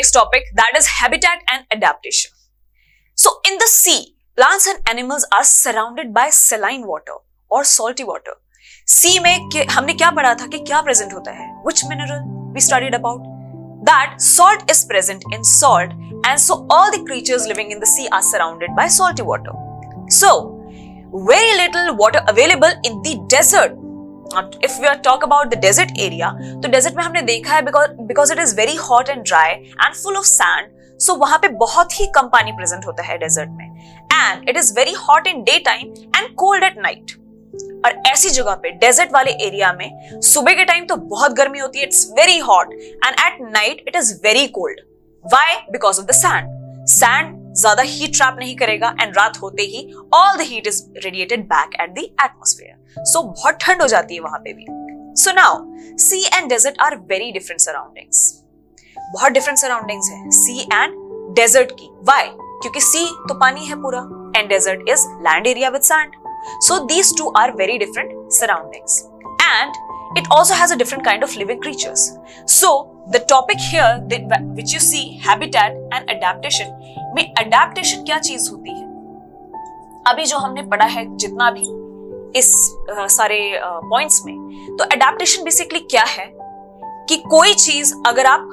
next topic, that is habitat and adaptation. So in the sea, plants and animals are surrounded by saline water or salty water. Sea में हमने क्या पढ़ा था कि क्या present होता है? Which mineral we studied about? That salt is present in salt, and so all the creatures living in the sea are surrounded by salty water. So very little water available in the desert. If we are talk about the desert area, तो desert में हमने देखा है because it is very hot and dry and full of sand, so वहाँ पे बहुत ही कम पानी present होता है desert में, and it is very hot in daytime and cold at night. और ऐसी जगह पे desert वाले एरिया में सुबह के टाइम तो बहुत गर्मी होती है, it's very hot, and at night it is very cold. Why? Because of the sand. Sand ज्यादा हीट ट्रैप नहीं करेगा एंड रात होते ही all the heat is radiated back at the atmosphere. So बहुत ठंड हो जाती है वहां पे भी. So now sea and desert are very different surroundings. बहुत डिफरेंट सराउंडिंग्स है सी एंड डेजर्ट की. व्हाई? क्योंकि सी तो पानी है पूरा and desert is land area with sand. So these two are very different surroundings and it also has a different kind of living creatures. So the topic here which you see, habitat and adaptation, में adaptation क्या चीज होती है? अभी जो हमने पढ़ा है जितना भी इस सारे पॉइंट्स में, तो adaptation basically क्या है कि कोई चीज अगर आप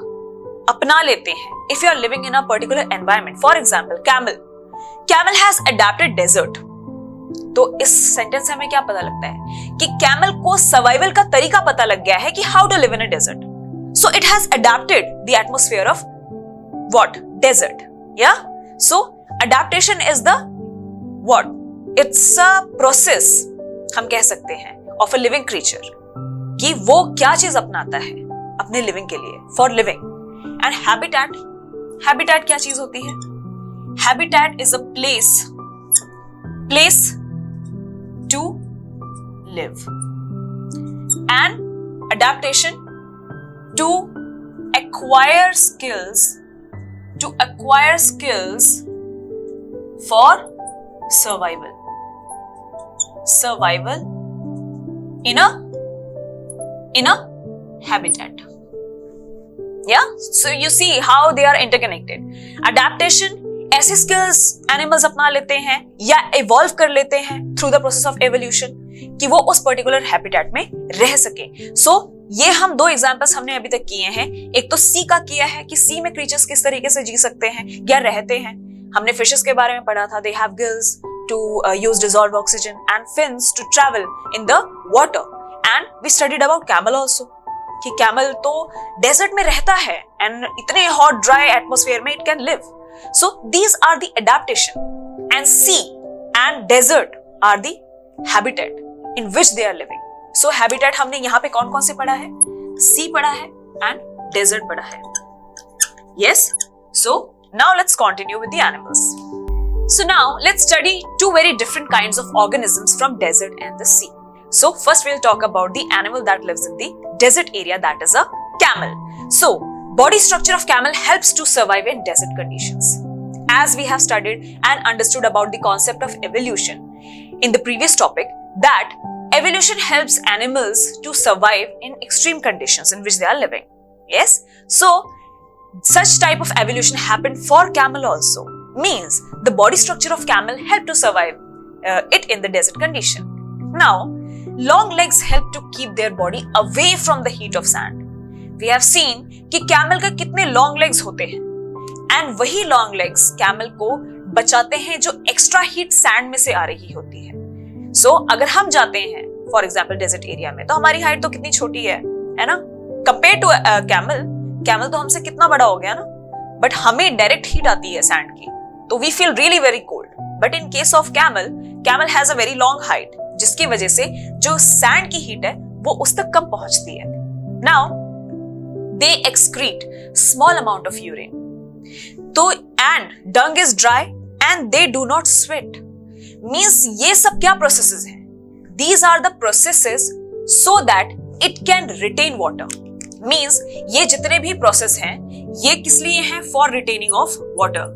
अपना लेते हैं, if you are living in a particular environment, for example camel has adapted desert. तो इस सेंटेंस से हमें क्या पता लगता है कि कैमल को सर्वाइवल का तरीका पता लग गया है कि how to live in a desert. So it has adapted the atmosphere of what? Desert. या so adaptation is the what? It's a process हम कह सकते हैं ऑफ अ लिविंग क्रीचर कि वो क्या चीज अपनाता है अपने लिविंग के लिए, फॉर लिविंग. एंड हैबिटेट क्या चीज होती है? Habitat is a place to live, and adaptation to acquire skills for survival in a habitat. Yeah, so you see how they are interconnected. Adaptation ऐसे स्किल्स एनिमल्स अपना लेते हैं या evolve कर लेते हैं through the process of evolution कि वो उस पर्टिकुलर हैबिटेट में रह सके. सो ये हम दो एग्जांपल्स हमने अभी तक किए हैं. एक तो सी का किया है कि सी में क्रीचर्स किस तरीके से जी सकते हैं या रहते हैं. हमने फिशेस के बारे में पढ़ा था. They have gills to use dissolve oxygen and fins to travel in the water. And we studied about camel also कि कैमल तो डेजर्ट में रहता है एंड इतने हॉट ड्राई एटमॉस्फेयर में it can live. So these are the adaptation, and sea and desert are the habitat in which they are living. So habitat हमने यहाँ पे कौन कौन से पढ़ा है? Sea पढ़ा है and desert पढ़ा है. Yes. So now let's continue with the animals. So now let's study two very different kinds of organisms from desert and the sea. So first we'll talk about the animal that lives in the desert area, that is a camel. So body structure of camel helps to survive in desert conditions. As we have studied and understood about the concept of evolution in the previous topic, that evolution helps animals to survive in extreme conditions in which they are living. Yes? So, such type of evolution happened for camel also. Means the body structure of camel helped to survive it in the desert condition. Now, long legs help to keep their body away from the heat of sand. We have seen कि camel का कितने long legs होते हैं and वही long legs camel को बचाते हैं जो एक्स्ट्रा हीट सैंड में से आ रही होती है. सो अगर हम जाते हैं फॉर एग्जांपल डेजर्ट एरिया में, तो हमारी हाइट तो कितनी छोटी है ना, कंपेयर टू कैमल तो हमसे कितना बड़ा हो गया ना, बट हमें डायरेक्ट हीट आती है सैंड की, तो we feel really very cold. But in case of camel has a very long height, जिसकी वजह से जो सैंड की हीट है वो उस तक कम पहुंचती है. Now they excrete small amount of urine. तो and dung is dry and they do not sweat. Means ये सब क्या processes हैं? These are the processes so that it can retain water. Means ये जितने भी process हैं ये किस लिए हैं? For retaining of water.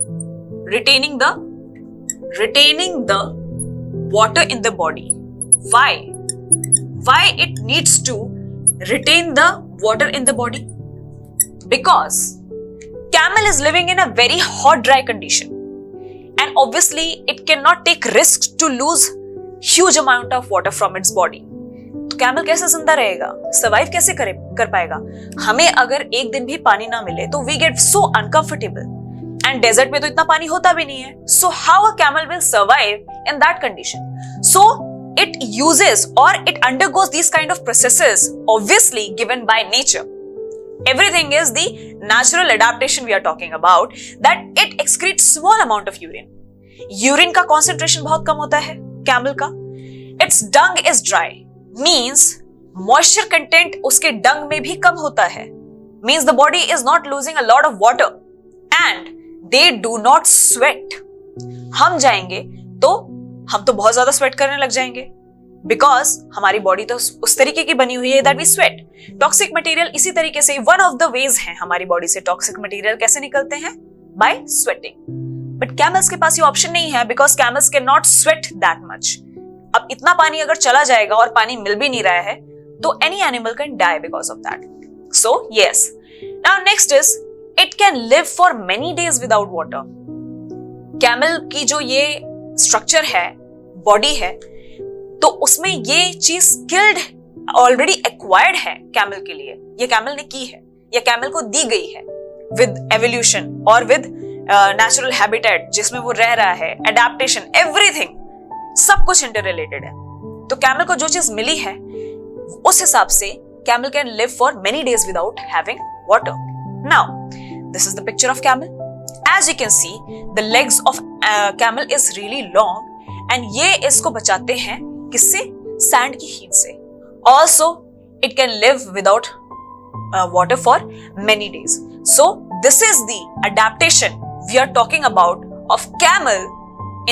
Retaining the water in the body. Why? Why it needs to retain the water in the body? Because Camel is living in a very hot, dry condition, and obviously it cannot take risks to lose huge amount of water from its body. तो camel कैसे जिंदा रहेगा, survive कैसे कर पाएगा? हमें अगर एक दिन भी पानी ना मिले तो we get so uncomfortable, and desert में तो इतना पानी होता भी नहीं है. So how a camel will survive in that condition? So it uses or it undergoes these kind of processes obviously given by nature. Everything is the natural adaptation we are talking about, that it excretes small amount of urine. Urine का concentration बहुत कम होता है camel का. Its dung is dry, means moisture content उसके dung में भी कम होता है, means the body is not losing a lot of water and they do not sweat. हम जाएंगे तो हम तो बहुत ज्यादा स्वेट करने लग जाएंगे, बिकॉज हमारी बॉडी तो उस तरीके की बनी हुई है that we sweat. Toxic material इसी तरीके से वन ऑफ द वेज है हमारी बॉडी से टॉक्सिक मटेरियल कैसे निकलते हैं, बाय स्वेटिंग. बट कैमल्स के पास ये ऑप्शन नहीं है, because camels can not sweat that much. अब इतना पानी अगर चला जाएगा और पानी मिल भी नहीं रहा है तो any animal can die because of that. So yes, now next is it can live for many days without water. Camel की जो ये स्ट्रक्चर है, बॉडी है, तो उसमें ये चीज स्किल्ड ऑलरेडी एक्वायर्ड है कैमल के लिए. ये कैमल ने की है, ये कैमल को दी गई है विद एवोल्यूशन और विद नेचुरल हैबिटेट जिसमें वो रह रहा है, एडेप्टेशन, एवरीथिंग, सब कुछ इंटर रिलेटेड है. तो कैमल को जो चीज मिली है उस हिसाब से camel can live for many days without having water. Now this is the picture of camel. As you can see, the legs of camel is really long, and ये इसको बचाते हैं किससे? सैंड की हीट से. Also, it can live without water for many days. So, this is the adaptation we are talking about of camel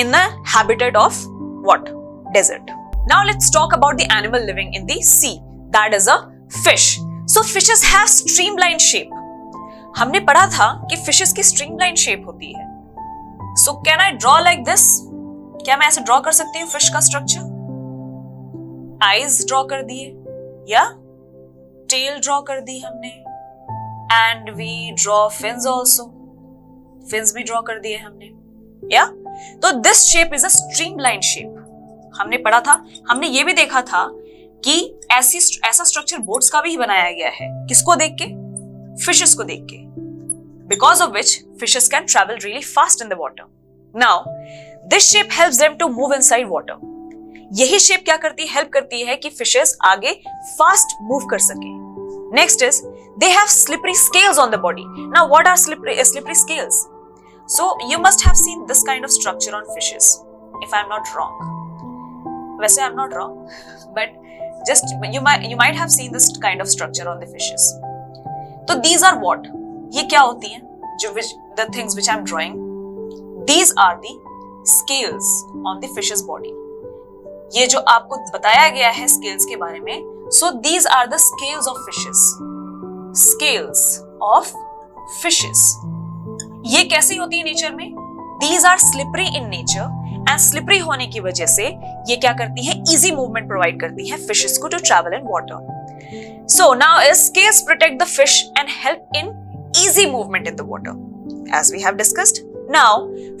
in the habitat of what? Desert. Now, let's talk about the animal living in the sea. That is a fish. So, fishes have streamlined shape. हमने पढ़ा था कि fishes की streamline shape होती है. So can I draw like this? क्या मैं ऐसे ड्रॉ कर सकती हूँ फिश का स्ट्रक्चर? आईज ड्रॉ कर दिए, या टेल ड्रॉ कर दी हमने, and we draw fins also. Fins भी ड्रॉ कर दिए हमने, या? तो this shape is a streamline shape. हमने पढ़ा था, हमने ये भी देखा था कि ऐसा स्ट्रक्चर बोट्स का भी बनाया गया है. किसको देख के? फिशेस को देख के, because of which fishes can travel really fast in the water. Now, this shape helps them to move inside water. यही शेप क्या करती है? हेल्प करती है कि फिशेस आगे फास्ट मूव कर सके. Next is they have slippery scales on the body. Now, what are slippery scales? So you must have seen this kind of structure on fishes, if I'm not wrong. वैसे I'm not wrong, but just you might have seen this kind of structure on the fishes. तो these are what? ये क्या होती हैं? The things which I'm drawing, these are the scales on the fish's body. ये जो आपको बताया गया है scales के बारे में, so these are the scales of fishes. Scales of fishes. ये कैसी होती है नेचर में? These are slippery in nature, and slippery होने की वजह से ये क्या करती है? Easy movement प्रोवाइड करती है fishes को to travel in water. So now scales protect the fish and help in easy movement in the water, as we have discussed. Now,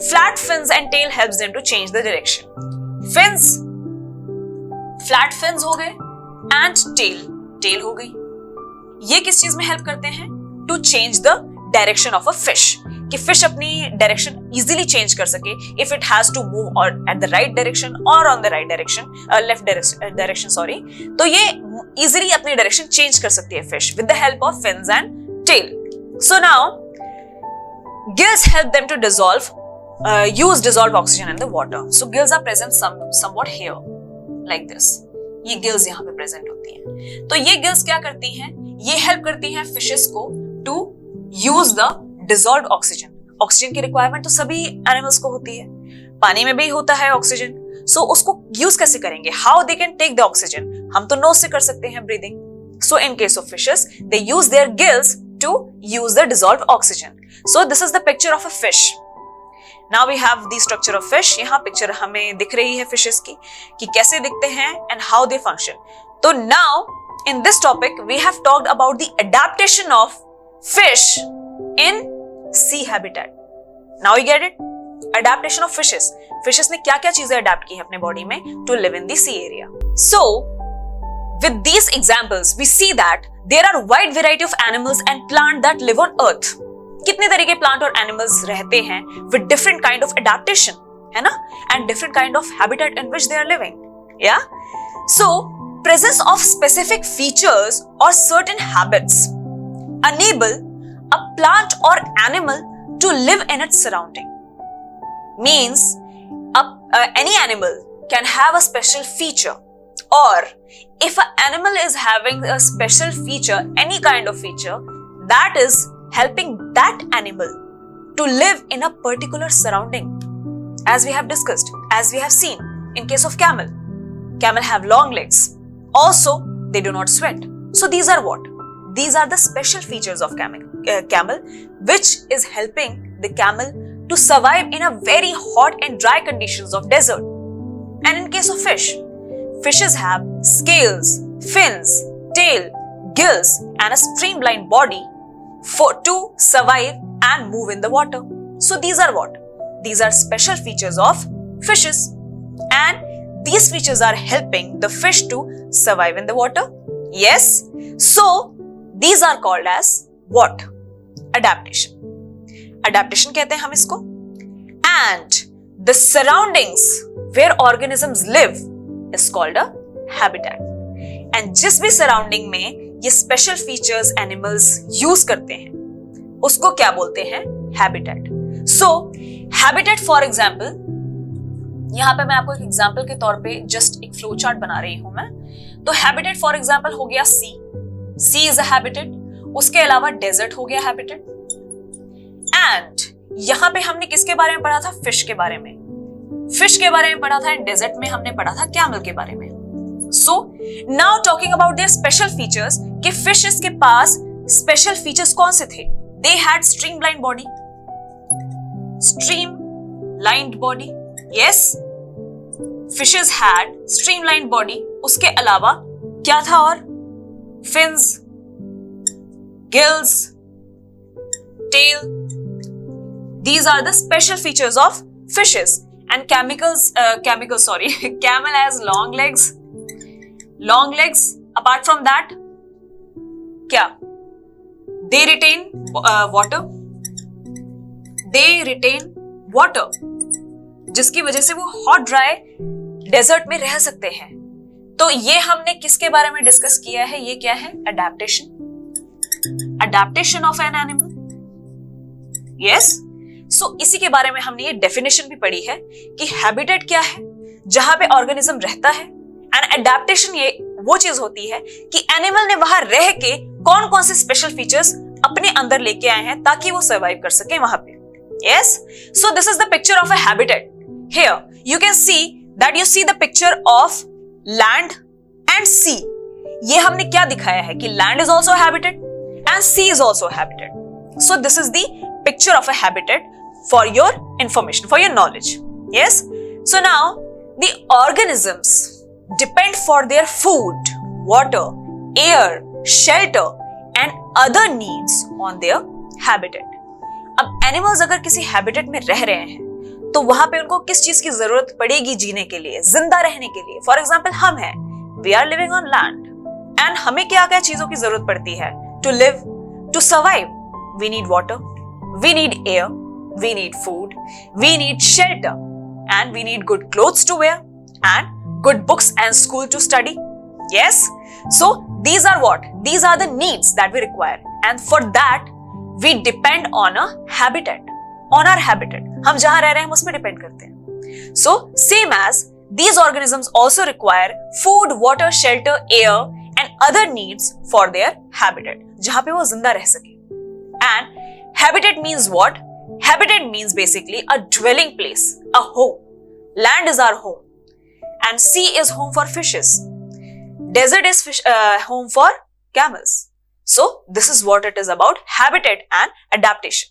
flat fins and tail helps them to change the direction. Fins, flat fins हो गए, and tail हो गई. ये किस चीज में help करते हैं? To change the direction of a fish. कि फिश अपनी डायरेक्शन इजीली चेंज कर सके if it has to move और एट द राइट डायरेक्शन और on the right direction, left direction sorry. तो ये इजीली अपनी डायरेक्शन चेंज कर सकती है fish with the help of fins and tail. So now gills help them to dissolve oxygen in the water. So gills are present somewhat here like this. ये gills यहाँ पे present होती हैं. तो ये गिल्स क्या करती हैं? ये हेल्प करती हैं फिशेस को to use the dissolved oxygen. Oxygen की रिक्वायरमेंट तो सभी एनिमल्स को होती है, पानी में भी होता है ऑक्सीजन. सो उसको यूज कैसे करेंगे? How they can take the oxygen? हम तो नोज से कर सकते हैं breathing. So in case of fishes they use their gills to use the dissolved oxygen. So this is the picture of a fish. Now we have the structure of fish. यहाँ picture हमें दिख रही है fishes की कि कैसे दिखते हैं एंड हाउ दे फंक्शन. तो now in this topic we have talked about the adaptation of fish in sea habitat. Now you get it? Adaptation of fishes. Fishes ने क्या क्या चीजें अडेप्ट की है अपने बॉडी में to live in the sea area. So, with these examples, we see that there are wide variety of animals and plants that live on earth. कितने तरह के प्लांट और एनिमल्स रहते हैं with different kind of adaptation, है ना? And different kind of habitat in which they are living. Yeah? So, presence of specific features or certain habits enable a plant or animal to live in its surrounding. Means any animal can have a special feature, or if an animal is having a special feature, any kind of feature, that is helping that animal to live in a particular surrounding, as we have discussed, as we have seen in case of camel. Camel have long legs. Also, they do not sweat. So these are what? These are the special features of camel, which is helping the camel to survive in a very hot and dry conditions of desert. And in case of fish, fishes have scales, fins, tail, gills, and a streamlined body to survive and move in the water. So these are what? These are special features of fishes, and these features are helping the fish to survive in the water. Yes. So these are called as what? Adaptation. Adaptation कहते हैं हम इसको. And the surroundings where organisms live is called a habitat. And जिस भी surrounding में ये special features animals use करते हैं, उसको क्या बोलते हैं? Habitat. So, habitat for example, यहाँ पे मैं आपको एक एग्जाम्पल के तौर पे जस्ट एक फ्लो चार्ट बना रही हूं मैं. तो हैबिटेट फॉर एग्जाम्पल हो गया सी. सी इज अ हैबिटेट. उसके अलावा डेजर्ट हो गया हैबिटेट. एंड यहां पे हमने किसके बारे में पढ़ा था? फिश के बारे में. फिश के बारे में पढ़ा था. एंड डेजर्ट में हमने पढ़ा था कैमल के बारे में. So now talking about their special features, कि फिशेस के पास स्पेशल फीचर्स कौन से थे? They had streamline body. Streamlined body. Yes, fishes had streamlined body. उसके अलावा क्या था और? Fins, gills, tail. These are the special features of fishes. And camel has long legs. Long legs. Apart from that, क्या? They retain water. They retain water. जिसकी वजह से वो hot dry desert में रह सकते हैं. तो ये हमने किसके बारे में डिस्कस किया है? ये क्या है? Adaptation. Adaptation of an animal. Yes. So इसी के बारे में हमने ये डेफिनेशन भी पढ़ी है कि हैबिटेट क्या है, जहां पे ऑर्गेनिज्म रहता है. एंड एडेप्टेशन ये वो चीज होती है कि एनिमल ने वहां रह के कौन कौन से स्पेशल फीचर्स अपने अंदर लेके आए हैं ताकि वो सर्वाइव कर सके वहां पे. Yes. So this is the picture of a habitat. Here you can see that you see the picture of land and sea. ये हमने क्या दिखाया है कि land is also habitat and sea is also a habitat. So this is the picture of a habitat for your information, for your knowledge. Yes. So now the organisms depend for their food, water, air, shelter and other needs on their habitat. अब animals अगर किसी habitat में रह रहे हैं तो वहां पे उनको किस चीज की जरूरत पड़ेगी जीने के लिए, जिंदा रहने के लिए? फॉर एग्जाम्पल हम हैं, we are living on land, and हमें क्या क्या चीजों की जरूरत पड़ती है to live, to survive? We need water, we need air, we need food, we need shelter, and we need good clothes to wear and good books and school to study. Yes. So these are what? These are the needs that we require, and for that we depend on a habitat, on our habitat. हम जहां रह रहे हैं हम उस पर depend करते हैं. So same as these organisms also require food, water, shelter, air and other needs for their habitat, जहां पे वो जिंदा रह सके. And habitat means what? Habitat means basically a dwelling place, a home. Land is our home, and sea is home for fishes. Desert is home for camels. So this is what it is about habitat and adaptation.